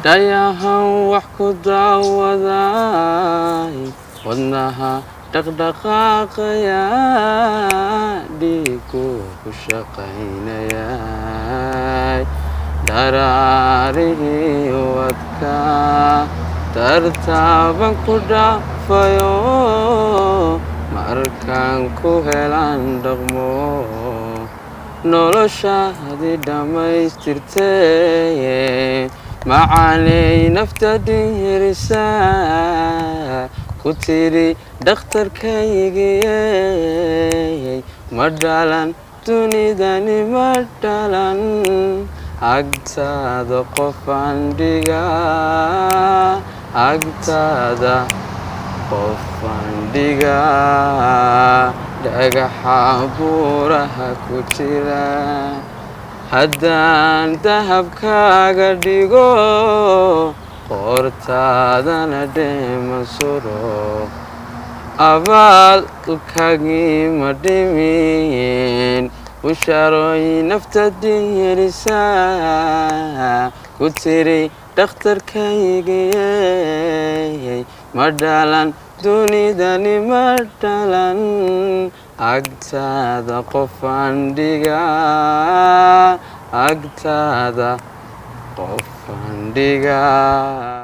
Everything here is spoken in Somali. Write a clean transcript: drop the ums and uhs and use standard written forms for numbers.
dhayahan wax ku daawaday wadnaha dhaqdhaqaaqaya dhiigu ku shaqaynayay dharaarihii wadka tartaaban ku dhaafayo markaan ku helaan dhaqmo noloshaadii dhammaystirtay macaanay nafta dhihirisaa ku tiri dhakhtarkaygiyey ma dhalan dunidani ma dhalan agtaada qofaan dhigaa agtaada qofaan dhigaa dhagaxa buuraha ku jira haddaan dahabkaaga dhigo qoortaadana dheeman suro abaalkaagii ma dhimin bushaarooy nafta dhihirisaa ku tiri dhakhtarkaygiyey ma dhalan dunidani ma dhalan agtaada qofaan dhigaa agtaada qofaan dhigaa